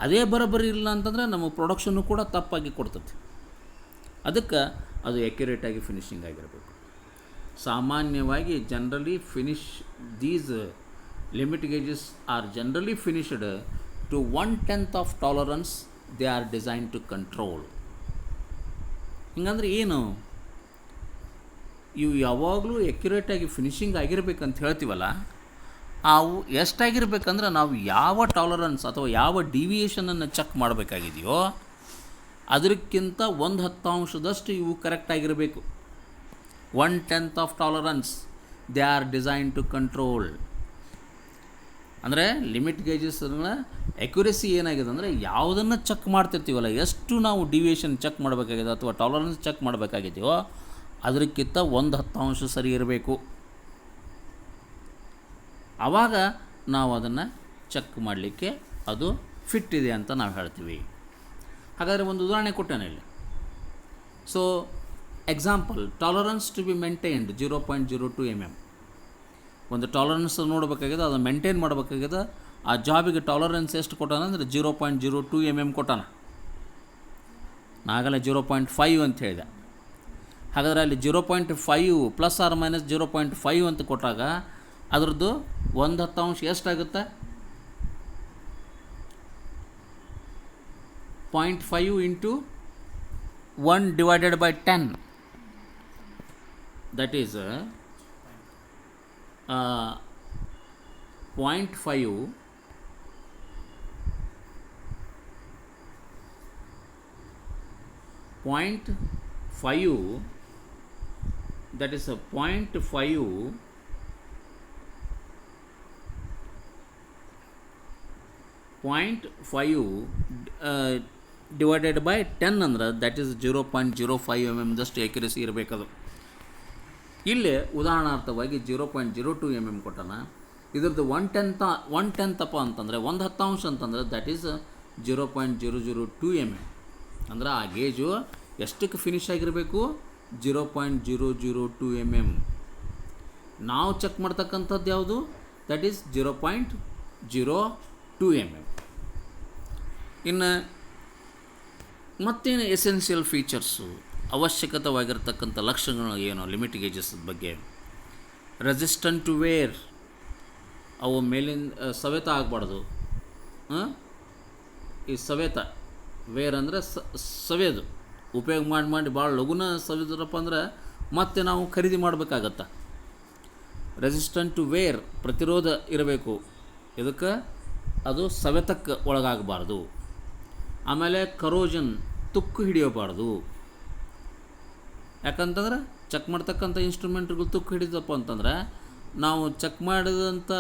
ಅದೇ ಬರೋಬ್ಬರಿ ಇಲ್ಲ ಅಂತಂದರೆ ನಮ್ಮ ಪ್ರೊಡಕ್ಷನ್ನು ಕೂಡ ತಪ್ಪಾಗಿ ಕೊಡ್ತದೆ. ಅದಕ್ಕೆ ಅದು ಅಕ್ಯುರೇಟಾಗಿ ಫಿನಿಶಿಂಗ್ ಆಗಿರಬೇಕು. ಸಾಮಾನ್ಯವಾಗಿ these limit gauges are generally finished to 1/10 of tolerance they are design to control. ಹಿಂಗಂದ್ರೆ ಏನು? ಇವು ಯಾವಾಗಲೂ ಎಕ್ಯುರೇಟಾಗಿ ಫಿನಿಷಿಂಗ್ ಆಗಿರ್ಬೇಕಂತ ಹೇಳ್ತೀವಲ್ಲ, ಅವು ಎಷ್ಟಾಗಿರ್ಬೇಕಂದ್ರೆ ನಾವು ಯಾವ ಟಾಲರೆನ್ಸ್ ಅಥವಾ ಯಾವ ಡಿವಿಯೇಷನನ್ನು ಚೆಕ್ ಮಾಡಬೇಕಾಗಿದೆಯೋ ಅದಕ್ಕಿಂತ 1/10 ಇವು ಕರೆಕ್ಟಾಗಿರಬೇಕು. 1/10 of tolerance they are design to control. ಅಂದರೆ ಲಿಮಿಟ್ ಗೇಜಸ್ನ ಎಕ್ಯುರೆಸಿ ಏನಾಗಿದೆ ಅಂದರೆ, ಯಾವುದನ್ನು ಚೆಕ್ ಮಾಡ್ತಿರ್ತೀವಲ್ಲ, ಎಷ್ಟು ನಾವು ಡಿವಿಯೇಷನ್ ಚೆಕ್ ಮಾಡಬೇಕಾಗಿದೆ ಅಥವಾ ಟಾಲರೆನ್ಸ್ ಚೆಕ್ ಮಾಡಬೇಕಾಗಿದೆಯೋ ಅದಕ್ಕಿಂತ 1/10 ಸರಿ ಇರಬೇಕು. ಆವಾಗ ನಾವು ಅದನ್ನು ಚೆಕ್ ಮಾಡಲಿಕ್ಕೆ ಅದು ಫಿಟ್ ಇದೆ ಅಂತ ನಾವು ಹೇಳ್ತೀವಿ. ಹಾಗಾದರೆ ಒಂದು ಉದಾಹರಣೆ ಕೊಟ್ಟೇನೆ ಇಲ್ಲಿ. So example, tolerance to be maintained 0.02 mm. ಒಂದು ಟಾಲರೆನ್ಸ್ ನೋಡಬೇಕಾಗಿದೆ, ಅದನ್ನು ಮೇಂಟೈನ್ ಮಾಡಬೇಕಾಗಿದೆ. ಆ ಜಾಬಿಗೆ ಟಾಲರೆನ್ಸ್ ಎಷ್ಟು ಕೊಟ್ಟಾನ ಅಂದರೆ 0.02 mm ಕೊಟ್ಟಾನ. ನಾಗಲೇ 0.5 ಅಂತ ಹೇಳಿದೆ. ಹಾಗಾದರೆ ಅಲ್ಲಿ 0.5 ಪ್ಲಸ್ ಆರ್ ಮೈನಸ್ 0.5 ಅಂತ ಕೊಟ್ಟಾಗ ಅದರದ್ದು 1/10 ಎಷ್ಟಾಗುತ್ತೆ? 0.5 into 1 divided by 10, that is 0.5 that is a 0.5 divided by 10 ಅಂದ್ರೆ ದಟ್ ಈಸ್ 0.05 mm ದಷ್ಟು ಎಕ್ಯುರೆಸಿ ಇರಬೇಕದು. ಇಲ್ಲೇ ಉದಾಹರಣಾರ್ಥವಾಗಿ 0.02 mm ಕೊಟ್ಟಾನ. ಇದ್ರದ್ದು 1/10 ಅಂತಂದರೆ 1/10 ಅಂತಂದರೆ ದಟ್ ಈಸ್ 0.002 mm. ಅಂದ್ರೆ ಆ ಗೇಜು ಎಷ್ಟಕ್ಕೆ ಫಿನಿಷ್ ಆಗಿರಬೇಕು? 0.002 mm. ನಾವು ಚೆಕ್ ಮಾಡ್ತಕ್ಕಂಥದ್ದು ಯಾವುದು? That is 0.02 mm. ಇನ್ನು ಮತ್ತೇನು ಎಸೆನ್ಷಿಯಲ್ ಫೀಚರ್ಸು, ಅವಶ್ಯಕತವಾಗಿರ್ತಕ್ಕಂಥ ಲಕ್ಷಣಗಳು ಏನು ಲಿಮಿಟ್ ಗೇಜಸ್ ಬಗ್ಗೆ? ರೆಸಿಸ್ಟೆಂಟ್ ಟು ವೇರ್, ಅವು ಮೇಲಿನ ಸವೆತ ಆಗಬಾರ್ದು. ಈ ಸವೆತ ವೇರ್ ಅಂದರೆ ಸವೆಯೋದು, ಉಪಯೋಗ ಮಾಡಿ ಭಾಳ ಲಘುನ ಸವೆದ್ರಪ್ಪ ಅಂದ್ರೆ ಮತ್ತೆ ನಾವು ಖರೀದಿ ಮಾಡಬೇಕಾಗತ್ತೆ. ರೆಸಿಸ್ಟೆಂಟ್ ಟು ವೇರ್, ಪ್ರತಿರೋಧ ಇರಬೇಕು. ಇದಕ್ಕೆ ಅದು ಸವೆತಕ್ಕೆ ಒಳಗಾಗಬಾರ್ದು. ಆಮೇಲೆ ಕರೋಜನ್, ತುಕ್ಕು ಹಿಡಿಯಬಾರ್ದು. ಯಾಕಂತಂದ್ರೆ ಚೆಕ್ ಮಾಡ್ತಕ್ಕಂಥ ಇನ್ಸ್ಟ್ರೂಮೆಂಟ್ಗಳು ತುಕ್ಕು ಹಿಡಿದಪ್ಪ ಅಂತಂದ್ರೆ ನಾವು ಚೆಕ್ ಮಾಡಿದಂಥ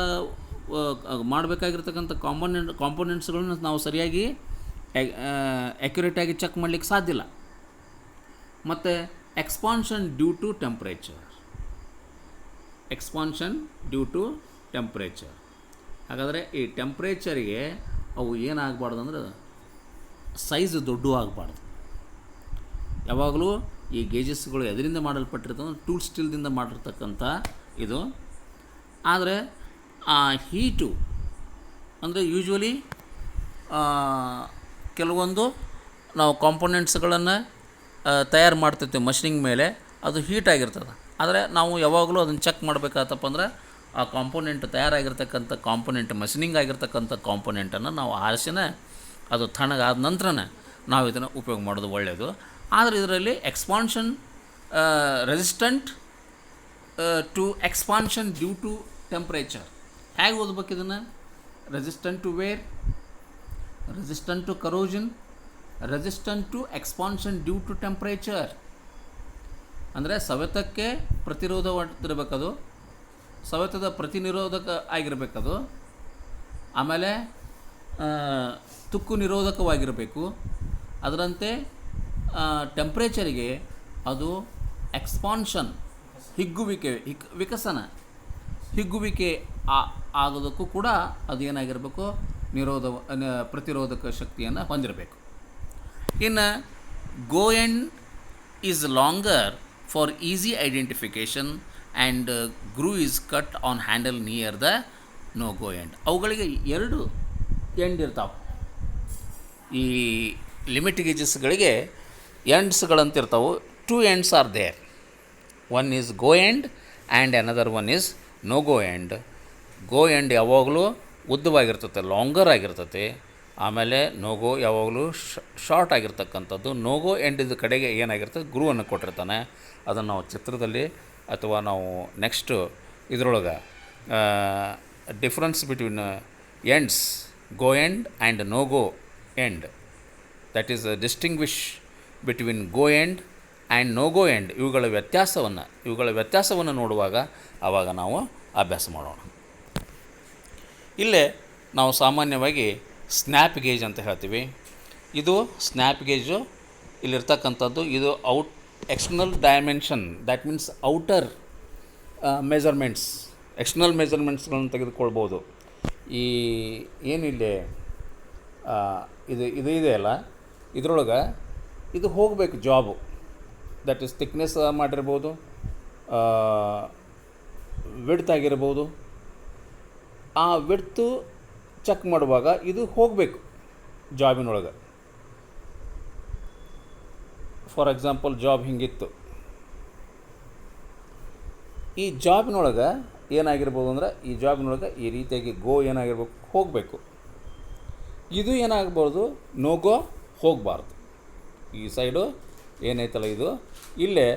ಮಾಡಬೇಕಾಗಿರ್ತಕ್ಕಂಥ ಕಾಂಪೊನೆಂಟ್ಸ್ಗಳನ್ನ ನಾವು ಸರಿಯಾಗಿ ಆ್ಯಕ್ಯುರೇಟಾಗಿ ಚೆಕ್ ಮಾಡಲಿಕ್ಕೆ ಸಾಧ್ಯ ಇಲ್ಲ. ಮತ್ತು ಎಕ್ಸ್ಪಾನ್ಷನ್ ಡ್ಯೂ ಟು ಟೆಂಪ್ರೇಚರ್. ಹಾಗಾದರೆ ಈ ಟೆಂಪ್ರೇಚರಿಗೆ ಅವು ಏನಾಗಬಾರ್ದು ಅಂದ್ರೆ ಸೈಜ್ ದೊಡ್ಡ ಆಗಬಾರ್ದು. ಯಾವಾಗಲೂ ಈ ಗೇಜಸ್ಗಳು ಎದರಿಂದ ಮಾಡಲ್ಪಟ್ಟಿರ್ತಂದ್ರೆ ಟೂಲ್ ಸ್ಟೀಲ್ದಿಂದ ಮಾಡಿರ್ತಕ್ಕಂಥ ಇದು. ಆದರೆ ಆ ಹೀಟು ಅಂದರೆ ಯೂಶ್ವಲಿ ಕೆಲವೊಂದು ನಾವು ಕಾಂಪೊನೆಂಟ್ಸ್ಗಳನ್ನು ತಯಾರು ಮಾಡ್ತಿರ್ತೀವಿ ಮಷಿನಿಂಗ್ ಮೇಲೆ, ಅದು ಹೀಟ್ ಆಗಿರ್ತದೆ. ಆದರೆ ನಾವು ಯಾವಾಗಲೂ ಅದನ್ನು ಚೆಕ್ ಮಾಡಬೇಕಾತಪ್ಪ ಅಂದ್ರೆ ಆ ಕಾಂಪೊನೆಂಟ್ ತಯಾರಾಗಿರ್ತಕ್ಕಂಥ ಕಾಂಪೊನೆಂಟ್, ಮಷಿನಿಂಗ್ ಆಗಿರ್ತಕ್ಕಂಥ ಕಾಂಪೊನೆಂಟನ್ನು ನಾವು ಆರಿಸಿನ ಅದು ತಣ್ಣಗಾದ ನಂತರನೇ ನಾವು ಇದನ್ನು ಉಪಯೋಗ ಮಾಡೋದು ಒಳ್ಳೆಯದು. ಆದರೆ ಇದರಲ್ಲಿ expansion resistant to expansion due to temperature ಹೇಗೆ ಓದ್ಬೇಕು ಇದನ್ನು? Resistant to wear, resistant to corrosion, resistant to expansion due to temperature. ಅಂದರೆ ಸವೆತಕ್ಕೆ ಪ್ರತಿರೋಧವಾಗಿರಬೇಕದು, ಸವೆತದ ಪ್ರತಿನಿರೋಧಕ ಆಗಿರಬೇಕದು. ಆಮೇಲೆ ತುಕ್ಕು ನಿರೋಧಕವಾಗಿರಬೇಕು. ಅದರಂತೆ ಟೆಂಪ್ರೇಚರಿಗೆ ಅದು ಎಕ್ಸ್ಪಾನ್ಷನ್, ಹಿಗ್ಗುವಿಕೆ ಆಗೋದಕ್ಕೂ ಕೂಡ ಅದು ಏನಾಗಿರಬೇಕು? ಪ್ರತಿರೋಧಕ ಶಕ್ತಿಯನ್ನು ಹೊಂದಿರಬೇಕು. ಇನ್ನು go end is longer for easy identification and groove is cut on handle near the no go end. ಅವುಗಳಿಗೆ 2 ಎಂಡ್ ಇರ್ತಾವೆ. ಈ ಲಿಮಿಟ್ ಗೇಜಸ್ಗಳಿಗೆ ಎಂಡ್ಸ್ಗಳಂತಿರ್ತಾವೆ. 2 ends are there. One is go end and another one is no go end. Go end ಯಾವಾಗಲೂ ಉದ್ದವಾಗಿರ್ತದೆ, longer ಆಗಿರ್ತದೆ. ಆಮೇಲೆ ನೋಗೋ ಯಾವಾಗಲೂ ಶಾರ್ಟ್ ಆಗಿರ್ತಕ್ಕಂಥದ್ದು. ನೋಗೋ ಎಂಡಿದ ಕಡೆಗೆ ಏನಾಗಿರ್ತದೆ? ಗ್ರೂವನ್ನು ಕೊಟ್ಟಿರ್ತಾನೆ. ಅದನ್ನು ನಾವು ಚಿತ್ರದಲ್ಲಿ ಅಥವಾ ನಾವು ನೆಕ್ಸ್ಟು ಇದರೊಳಗೆ difference between ends, go end and no go end, that is distinguish between go end and no go end, ಇವುಗಳ ವ್ಯತ್ಯಾಸವನ್ನು ನೋಡುವಾಗ ಆವಾಗ ನಾವು ಅಭ್ಯಾಸ ಮಾಡೋಣ. ಇಲ್ಲೇ ನಾವು ಸಾಮಾನ್ಯವಾಗಿ ಸ್ನ್ಯಾಪ್ ಗೇಜ್ ಅಂತ ಹೇಳ್ತೀವಿ. ಇದು ಸ್ನ್ಯಾಪ್ ಗೇಜು ಇಲ್ಲಿರ್ತಕ್ಕಂಥದ್ದು, ಇದು external dimension, that means outer measurements, external ಮೆಜರ್ಮೆಂಟ್ಸ್ಗಳನ್ನು ತೆಗೆದುಕೊಳ್ಬೋದು. ಈ ಏನಿಲ್ಲಿ ಇದು ಇದೆಯಲ್ಲ, ಇದರೊಳಗೆ ಇದು ಹೋಗಬೇಕು ಜಾಬು, ದಟ್ ಈಸ್ ಥಿಕ್ನೆಸ್ ಮಾಡಿರ್ಬೋದು, ವಿಡ್ತ್ ಆಗಿರ್ಬೋದು. ಆ ವಿಡ್ತು ಚೆಕ್ ಮಾಡುವಾಗ ಇದು ಹೋಗಬೇಕು ಜಾಬಿನೊಳಗೆ. ಫಾರ್ ಎಕ್ಸಾಂಪಲ್ ಜಾಬ್ ಹಿಂಗಿತ್ತು, ಈ ಜಾಬಿನೊಳಗೆ ಏನಾಗಿರ್ಬೋದು ಅಂದ್ರೆ, ಈ ಜಾಬಿನೊಳಗೆ ಈ ರೀತಿಯಾಗಿ ಗೋ ಏನಾಗಿರ್ಬೇಕು, ಹೋಗಬೇಕು. ಇದು ಏನಾಗ್ಬೋದು, ನೋ ಗೋ ಹೋಗಬಾರ್ದು. ಈ ಸೈಡು ಏನೈತಲ್ಲ ಇದು, ಇಲ್ಲೇ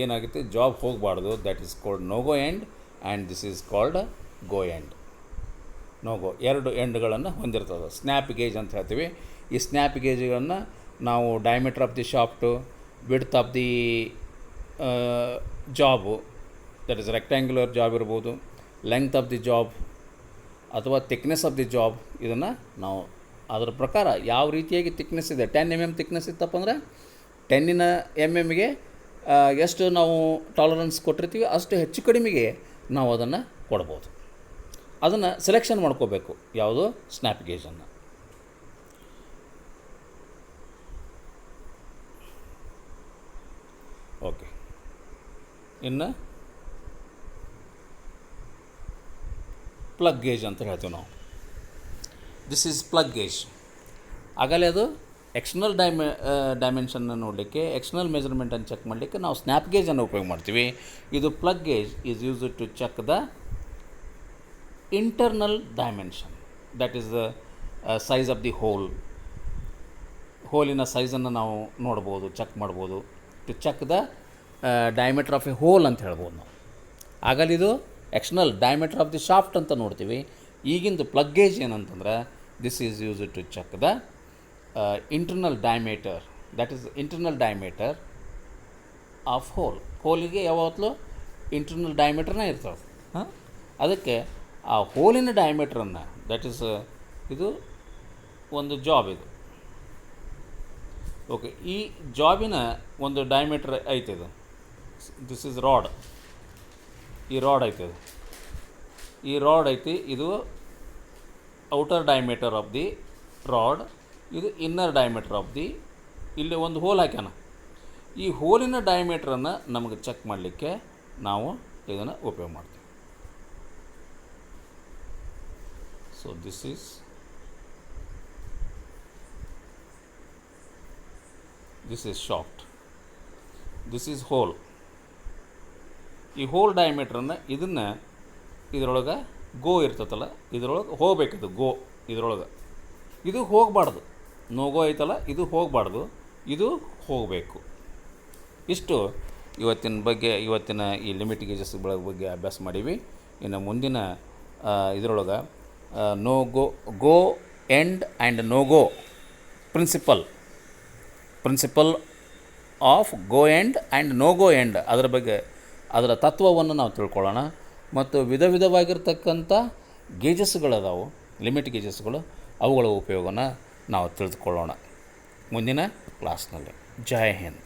ಏನಾಗುತ್ತೆ, ಜಾಬ್ ಹೋಗಬಾರ್ದು, that is called no go end and this is called go end. No go ಎರಡು ಎಂಡ್ಗಳನ್ನು ಹೊಂದಿರ್ತದೆ, ಸ್ನ್ಯಾಪ್ ಗೇಜ್ ಅಂತ ಹೇಳ್ತೀವಿ. ಈ ಸ್ನ್ಯಾಪ್ ಗೇಜ್ಗಳನ್ನು ನಾವು diameter of the shaft, width of the job, that is rectangular job ಇರ್ಬೋದು, ಲೆಂಗ್ತ್ ಆಫ್ ದಿ ಜಾಬ್ ಅಥವಾ thickness of the job, ಇದನ್ನು ನಾವು ಅದರ ಪ್ರಕಾರ ಯಾವ ರೀತಿಯಾಗಿ ಥಿಕ್ನೆಸ್ ಇದೆ, 10 mm ಥಿಕ್ನೆಸ್ ಇತ್ತಪ್ಪ ಅಂದರೆ 10 mm ಎಷ್ಟು ನಾವು ಟಾಲರೆನ್ಸ್ ಕೊಟ್ಟಿರ್ತೀವಿ ಅಷ್ಟು ಹೆಚ್ಚು ಕಡಿಮೆಗೆ ನಾವು ಅದನ್ನು ಕೊಡ್ಬೋದು. ಅದನ್ನು ಸೆಲೆಕ್ಷನ್ ಮಾಡ್ಕೋಬೇಕು, ಯಾವುದು ಸ್ನ್ಯಾಪ್ ಗೇಜನ್ನು. ಓಕೆ, ಇನ್ನು ಪ್ಲಗ್ ಗೇಜ್ ಅಂತ ಹೇಳ್ತೀವಿ ನಾವು. This is plug gauge. ಆಗಲೇ ಅದು ಎಕ್ಸ್ಟರ್ನಲ್ ಡೈಮೆನ್ಷನ್ನ ನೋಡಲಿಕ್ಕೆ, ಎಕ್ಸ್ಟರ್ನಲ್ ಮೆಜರ್ಮೆಂಟನ್ನು ಚೆಕ್ ಮಾಡಲಿಕ್ಕೆ ನಾವು ಸ್ನ್ಯಾಪ್ ಗೇಜನ್ನು ಉಪಯೋಗ ಮಾಡ್ತೀವಿ. ಇದು plug gauge is used to check the internal dimension, that is the size of the ಹೋಲಿನ ಸೈಜನ್ನು ನಾವು ನೋಡ್ಬೋದು, ಚೆಕ್ ಮಾಡ್ಬೋದು. To check the diameter of a hole ಅಂತ ಹೇಳ್ಬೋದು ನಾವು. ಆಗಲಿ ಇದು external diameter of the shaft ಅಂತ ನೋಡ್ತೀವಿ. ಈಗಿಂದು ಪ್ಲಗ್ ಗೇಜ್ ಏನಂತಂದ್ರೆ, this is used to check the internal diameter, that is internal diameter of ಹೋಲಿಗೆ ಯಾವತ್ತೂ ಇಂಟರ್ನಲ್ ಡಯಾಮೀಟರ್ನೇ ಇರ್ತದೆ. ಅದಕ್ಕೆ ಆ ಹೋಲಿನ ಡಯಾಮೀಟ್ರನ್ನು, ದಟ್ ಈಸ್ ಇದು ಒಂದು ಜಾಬ್ ಇದು. ಓಕೆ, ಈ ಜಾಬಿನ ಒಂದು ಡಯಾಮೀಟ್ರ್ ಐತಿದು, ದಿಸ್ ಈಸ್ ರಾಡ್. ಈ ರಾಡ್ ಐತಿದು, ಈ ರಾಡ್ ಐತಿ, ಇದು outer diameter of the rod, ಇದು ಇನ್ನರ್ ಡಯಾಮೀಟರ್ ಆಫ್ ದಿ, ಇಲ್ಲಿ ಒಂದು ಹೋಲ್ ಹಾಕ್ಯಾನ. ಈ ಹೋಲಿನ ಡಯಾಮೀಟ್ರನ್ನು ನಮಗೆ ಚೆಕ್ ಮಾಡಲಿಕ್ಕೆ ನಾವು ಇದನ್ನು ಉಪಯೋಗ ಮಾಡ್ತೀವಿ. So this is shaft, this is hole. ಈ ಹೋಲ್ ಡಯಾಮೀಟ್ರನ್ನು ಇದನ್ನು ಇದರೊಳಗೆ ಗೋ ಇರ್ತೈತಲ್ಲ, ಇದರೊಳಗೆ ಹೋಗ್ಬೇಕದು ಗೋ, ಇದರೊಳಗೆ ಇದು ಹೋಗಬಾರ್ದು. ನೋ ಗೋ ಐತಲ್ಲ, ಇದು ಹೋಗಬಾರ್ದು, ಇದು ಹೋಗಬೇಕು. ಇಷ್ಟು ಇವತ್ತಿನ ಈ ಲಿಮಿಟ್ ಗೇಜಸ್ಗಳ ಬಗ್ಗೆ ಅಭ್ಯಾಸ ಮಾಡೀವಿ. ಇನ್ನು ಮುಂದಿನ ಇದರೊಳಗೆ go end and no go principle of go end and no go end, ಅದರ ಬಗ್ಗೆ, ಅದರ ತತ್ವವನ್ನು ನಾವು ತಿಳ್ಕೊಳ್ಳೋಣ. ಮತ್ತು ವಿಧವಾಗಿರ್ತಕ್ಕಂಥ ಗೇಜಸ್ಗಳದಾವು, ಲಿಮಿಟ್ ಗೇಜಸ್ಗಳು, ಅವುಗಳ ಉಪಯೋಗನ ನಾವು ತಿಳಿದುಕೊಳ್ಳೋಣ ಮುಂದಿನ ಕ್ಲಾಸ್ನಲ್ಲಿ. ಜೈ ಹಿಂದ್.